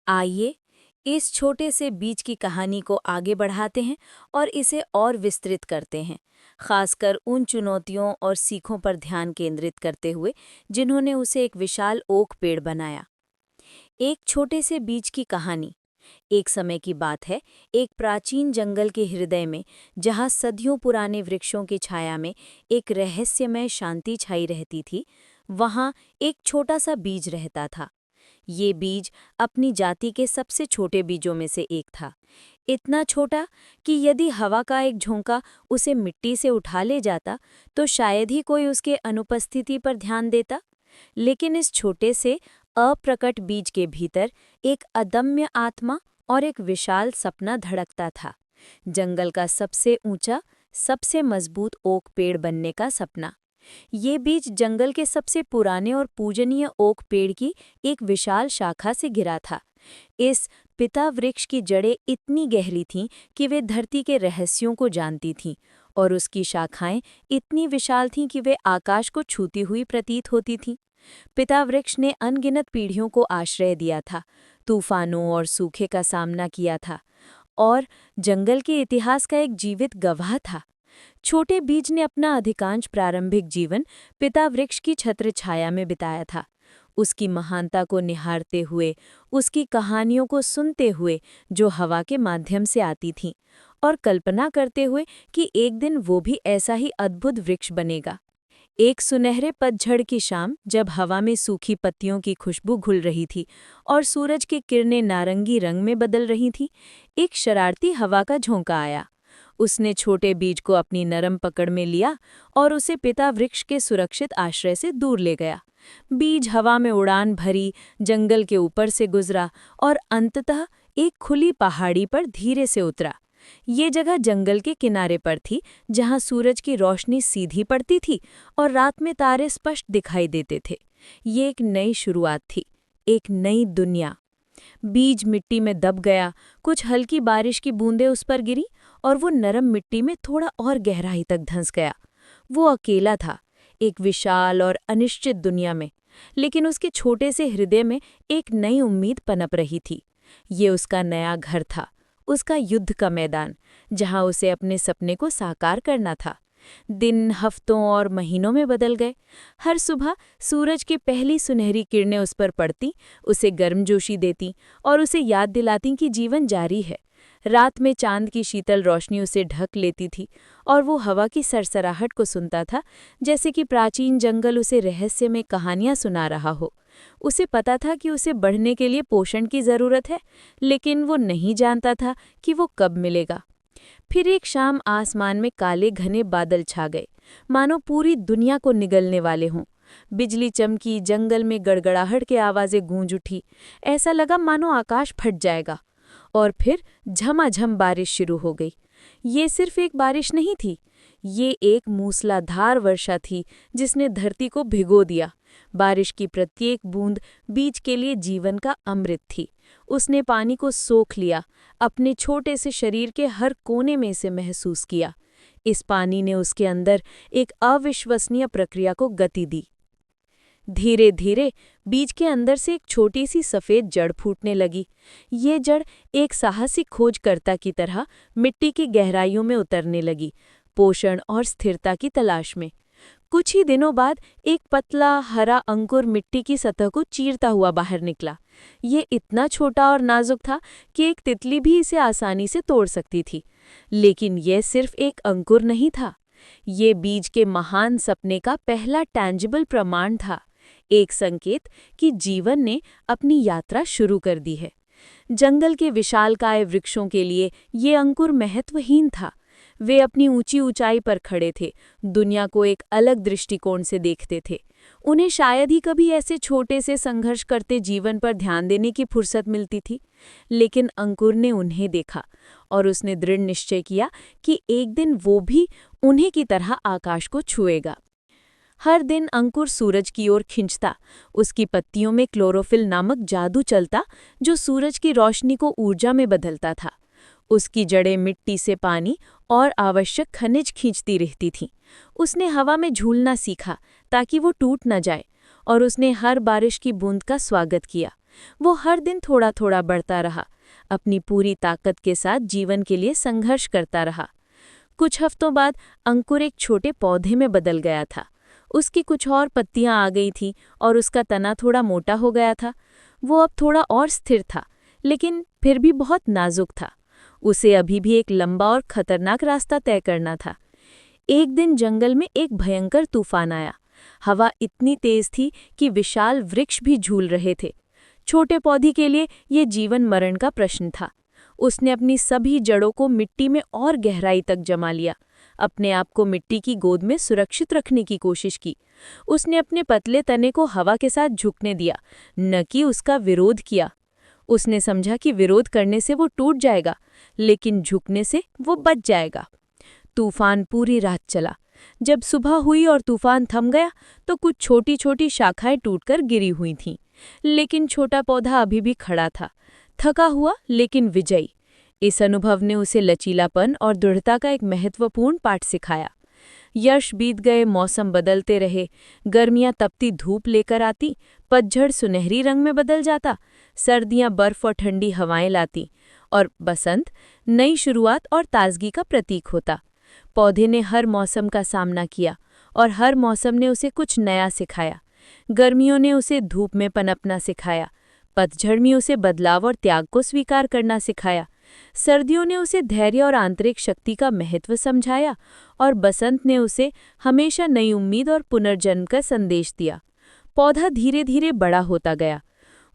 आइए इस छोटे से बीज की कहानी को आगे बढ़ाते हैं और इसे और विस्तृत करते हैं, खासकर उन चुनौतियों और सीखों पर ध्यान केंद्रित करते हुए जिन्होंने उसे एक विशाल ओक पेड़ बनाया। एक छोटे से बीज की कहानी। एक समय की बात है, एक प्राचीन जंगल के हृदय में, जहाँ सदियों पुराने वृक्षों की छाया में एक रहस्यमय शांति छाई रहती थी, वहाँ एक छोटा सा बीज रहता था। ये बीज अपनी जाति के सबसे छोटे बीजों में से एक था। इतना छोटा कि यदि हवा का एक झोंका उसे मिट्टी से उठा ले जाता तो शायद ही कोई उसके अनुपस्थिति पर ध्यान देता। लेकिन इस छोटे से अप्रकट बीज के भीतर एक अदम्य आत्मा और एक विशाल सपना धड़कता था। जंगल का सबसे ऊंचा, सबसे मजबूत ओक पेड़ बनने का सपना। ये बीज जंगल के सबसे पुराने और पूजनीय ओक पेड़ की एक विशाल शाखा से गिरा था। इस पिता वृक्ष की जड़ें इतनी गहरी थीं कि वे धरती के रहस्यों को जानती थीं, और उसकी शाखाएं इतनी विशाल थीं कि वे आकाश को छूती हुई प्रतीत होती थीं। पिता वृक्ष ने अनगिनत पीढ़ियों को आश्रय दिया था, तूफानों और सूखे का सामना किया था, और जंगल के इतिहास का एक जीवित गवाह था। छोटे बीज ने अपना अधिकांश प्रारंभिक जीवन पिता वृक्ष की छत्र छाया में बिताया था, उसकी महानता को निहारते हुए, उसकी कहानियों को सुनते हुए जो हवा के माध्यम से आती थीं, और कल्पना करते हुए कि एक दिन वो भी ऐसा ही अद्भुत वृक्ष बनेगा। एक सुनहरे पतझड़ की शाम, जब हवा में सूखी पत्तियों की खुशबू घुल रही थी और सूरज की किरणें नारंगी रंग में बदल रही थीं, एक शरारती हवा का झोंका आया। उसने छोटे बीज को अपनी नरम पकड़ में लिया और उसे पिता वृक्ष के सुरक्षित आश्रय से दूर ले गया। बीज हवा में उड़ान भरी, जंगल के ऊपर से गुजरा और अंततः एक खुली पहाड़ी पर धीरे से उतरा। ये जगह जंगल के किनारे पर थी, जहाँ सूरज की रोशनी सीधी पड़ती थी और रात में तारे स्पष्ट दिखाई देते थे। ये एक नई शुरुआत थी, एक नई दुनिया। बीज मिट्टी में दब गया, कुछ हल्की बारिश की बूंदें उस पर गिरी और वो नरम मिट्टी में थोड़ा और गहराई तक धंस गया। वो अकेला था, एक विशाल और अनिश्चित दुनिया में, लेकिन उसके छोटे से हृदय में एक नई उम्मीद पनप रही थी। ये उसका नया घर था, उसका युद्ध का मैदान, जहाँ उसे अपने सपने को साकार करना था। दिन हफ्तों और महीनों में बदल गए। हर सुबह सूरज की पहली सुनहरी किरणें उस पर पड़ती, उसे गर्मजोशी देती और उसे याद दिलाती कि जीवन जारी है। रात में चांद की शीतल रोशनी उसे ढक लेती थी और वो हवा की सरसराहट को सुनता था, जैसे कि प्राचीन जंगल उसे रहस्य में कहानियां सुना रहा हो। उसे पता था कि उसे बढ़ने के लिए पोषण की ज़रूरत है, लेकिन वो नहीं जानता था कि वो कब मिलेगा। फिर एक शाम आसमान में काले घने बादल छा गए, मानो पूरी दुनिया को निगलने वाले हों। बिजली चमकी, जंगल में गड़गड़ाहट की आवाज़ें गूंज उठी। ऐसा लगा मानो आकाश फट जाएगा। और फिर झमाझम बारिश शुरू हो गई। ये सिर्फ एक बारिश नहीं थी, ये एक मूसलाधार वर्षा थी जिसने धरती को भिगो दिया। बारिश की प्रत्येक बूंद बीज के लिए जीवन का अमृत थी। उसने पानी को सोख लिया, अपने छोटे से शरीर के हर कोने में इसे महसूस किया। इस पानी ने उसके अंदर एक अविश्वसनीय प्रक्रिया को गति दी। धीरे धीरे बीज के अंदर से एक छोटी सी सफ़ेद जड़ फूटने लगी। ये जड़ एक साहसी खोजकर्ता की तरह मिट्टी की गहराइयों में उतरने लगी, पोषण और स्थिरता की तलाश में। कुछ ही दिनों बाद एक पतला हरा अंकुर मिट्टी की सतह को चीरता हुआ बाहर निकला। ये इतना छोटा और नाजुक था कि एक तितली भी इसे आसानी से तोड़ सकती थी। लेकिन यह सिर्फ एक अंकुर नहीं था, ये बीज के महान सपने का पहला टैंजिबल प्रमाण था, एक संकेत कि जीवन ने अपनी यात्रा शुरू कर दी है। जंगल के विशालकाय वृक्षों के लिए ये अंकुर महत्वहीन था। वे अपनी ऊंची ऊंचाई पर खड़े थे, दुनिया को एक अलग दृष्टिकोण से देखते थे। उन्हें शायद ही कभी ऐसे छोटे से संघर्ष करते जीवन पर ध्यान देने की फुर्सत मिलती थी। लेकिन अंकुर ने उन्हें देखा और उसने दृढ़ निश्चय किया कि एक दिन वो भी उन्हीं की तरह आकाश को छुएगा। हर दिन अंकुर सूरज की ओर खिंचता, उसकी पत्तियों में क्लोरोफिल नामक जादू चलता जो सूरज की रोशनी को ऊर्जा में बदलता था। उसकी जड़ें मिट्टी से पानी और आवश्यक खनिज खींचती रहती थीं। उसने हवा में झूलना सीखा ताकि वो टूट न जाए, और उसने हर बारिश की बूंद का स्वागत किया, वो हर दिन थोड़ा थोड़ा बढ़ता रहा, अपनी पूरी ताकत के साथ जीवन के लिए संघर्ष करता रहा। कुछ हफ्तों बाद अंकुर एक छोटे पौधे में बदल गया था। उसकी कुछ और पत्तियां आ गई थीं और उसका तना थोड़ा मोटा हो गया था। वो अब थोड़ा और स्थिर था, लेकिन फिर भी बहुत नाजुक था। उसे अभी भी एक लंबा और खतरनाक रास्ता तय करना था। एक दिन जंगल में एक भयंकर तूफान आया। हवा इतनी तेज थी कि विशाल वृक्ष भी झूल रहे थे। छोटे पौधे के लिए ये जीवन मरण का प्रश्न था। उसने अपनी सभी जड़ों को मिट्टी में और गहराई तक जमा लिया, अपने आप को मिट्टी की गोद में सुरक्षित रखने की कोशिश की। उसने अपने पतले तने को हवा के साथ झुकने दिया, न कि उसका विरोध किया। उसने समझा कि विरोध करने से वो टूट जाएगा, लेकिन झुकने से वो बच जाएगा। तूफान पूरी रात चला। जब सुबह हुई और तूफान थम गया तो कुछ छोटी छोटी शाखाएं टूटकर गिरी हुई थीं, लेकिन छोटा पौधा अभी भी खड़ा था, थका हुआ लेकिन विजयी। इस अनुभव ने उसे लचीलापन और दृढ़ता का एक महत्वपूर्ण पाठ सिखाया। वर्ष बीत गए, मौसम बदलते रहे। गर्मियां तपती धूप लेकर आती, पतझड़ सुनहरी रंग में बदल जाता, सर्दियां बर्फ और ठंडी हवाएं लाती, और बसंत नई शुरुआत और ताजगी का प्रतीक होता। पौधे ने हर मौसम का सामना किया और हर मौसम ने उसे कुछ नया सिखाया। गर्मियों ने उसे धूप में पनपना सिखाया, पतझड़ में उसे बदलाव और त्याग को स्वीकार करना सिखाया, सर्दियों ने उसे धैर्य और आंतरिक शक्ति का महत्व समझाया, और बसंत ने उसे हमेशा नई उम्मीद और पुनर्जन्म का संदेश दिया। पौधा धीरे धीरे बड़ा होता गया,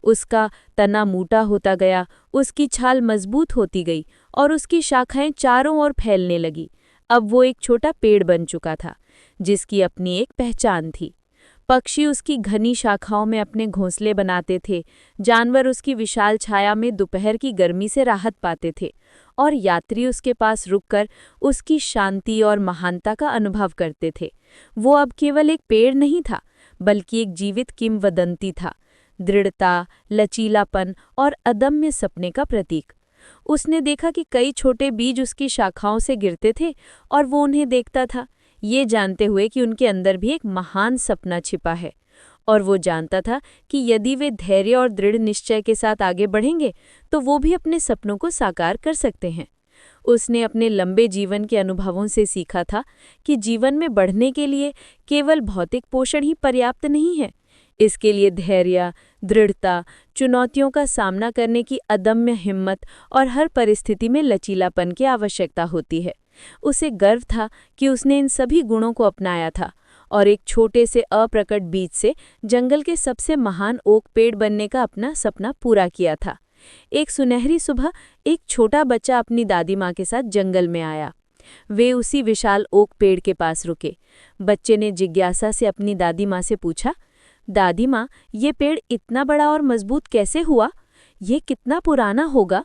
उसका तना मोटा होता गया, उसकी छाल मजबूत होती गई और उसकी शाखाएं चारों ओर फैलने लगी। अब वो एक छोटा पेड़ बन चुका था, जिसकी अपनी एक पहचान थी। पक्षी उसकी घनी शाखाओं में अपने घोंसले बनाते थे, जानवर उसकी विशाल छाया में दोपहर की गर्मी से राहत पाते थे, और यात्री उसके पास रुककर उसकी शांति और महानता का अनुभव करते थे। वो अब केवल एक पेड़ नहीं था, बल्कि एक जीवित किंवदंती था, दृढ़ता, लचीलापन और अदम्य सपने का प्रतीक। उसने देखा कि कई छोटे बीज उसकी शाखाओं से गिरते थे और वो उन्हें देखता था, ये जानते हुए कि उनके अंदर भी एक महान सपना छिपा है। और वो जानता था कि यदि वे धैर्य और दृढ़ निश्चय के साथ आगे बढ़ेंगे तो वो भी अपने सपनों को साकार कर सकते हैं। उसने अपने लंबे जीवन के अनुभवों से सीखा था कि जीवन में बढ़ने के लिए केवल भौतिक पोषण ही पर्याप्त नहीं है। इसके लिए धैर्य, दृढ़ता, चुनौतियों का सामना करने की अदम्य हिम्मत और हर परिस्थिति में लचीलापन की आवश्यकता होती है। उसे गर्व था कि उसने इन सभी गुणों को अपनाया था और एक छोटे से अप्रकट बीज से जंगल के सबसे महान ओक पेड़ बनने का अपना सपना पूरा किया था। एक सुनहरी सुबह एक छोटा बच्चा अपनी दादी माँ के साथ जंगल में आया। वे उसी विशाल ओक पेड़ के पास रुके। बच्चे ने जिज्ञासा से अपनी दादी माँ से पूछा, दादी माँ, ये पेड़ इतना बड़ा और मजबूत कैसे हुआ? ये कितना पुराना होगा?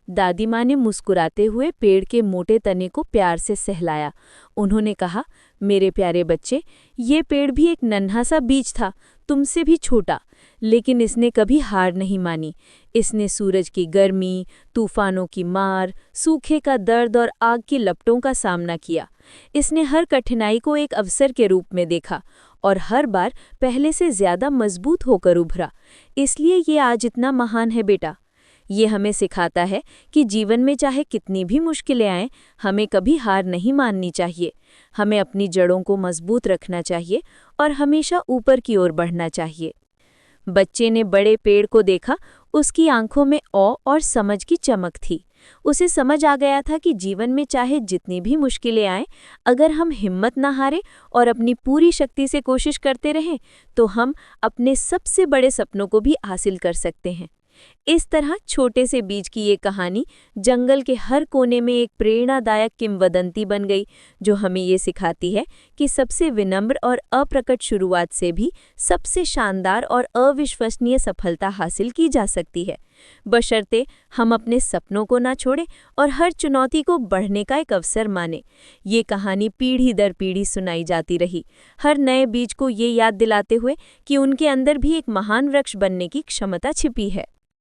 दादी माँ ने मुस्कुराते हुए पेड़ के मोटे तने को प्यार से सहलाया। उन्होंने कहा, मेरे प्यारे बच्चे, ये पेड़ भी एक नन्हा सा बीज था, तुमसे भी छोटा, लेकिन इसने कभी हार नहीं मानी। इसने सूरज की गर्मी, तूफानों की मार, सूखे का दर्द और आग की लपटों का सामना किया। इसने हर कठिनाई को एक अवसर के रूप में देखा और हर बार पहले से ज्यादा मजबूत होकर उभरा। इसलिए ये आज इतना महान है बेटा। ये हमें सिखाता है कि जीवन में चाहे कितनी भी मुश्किलें आएं, हमें कभी हार नहीं माननी चाहिए। हमें अपनी जड़ों को मजबूत रखना चाहिए और हमेशा ऊपर की ओर बढ़ना चाहिए। बच्चे ने बड़े पेड़ को देखा। उसकी आंखों में औ और समझ की चमक थी। उसे समझ आ गया था कि जीवन में चाहे जितनी भी मुश्किलें आएं, अगर हम हिम्मत न हारें और अपनी पूरी शक्ति से कोशिश करते रहें, तो हम अपने सबसे बड़े सपनों को भी हासिल कर सकते हैं। इस तरह छोटे से बीज की ये कहानी जंगल के हर कोने में एक प्रेरणादायक किंवदंती बन गई, जो हमें ये सिखाती है कि सबसे विनम्र और अप्रकट शुरुआत से भी सबसे शानदार और अविश्वसनीय सफलता हासिल की जा सकती है, बशर्ते हम अपने सपनों को ना छोड़ें और हर चुनौती को बढ़ने का एक अवसर माने। ये कहानी पीढ़ी दर पीढ़ी सुनाई जाती रही, हर नए बीज को ये याद दिलाते हुए कि उनके अंदर भी एक महान वृक्ष बनने की क्षमता छिपी है।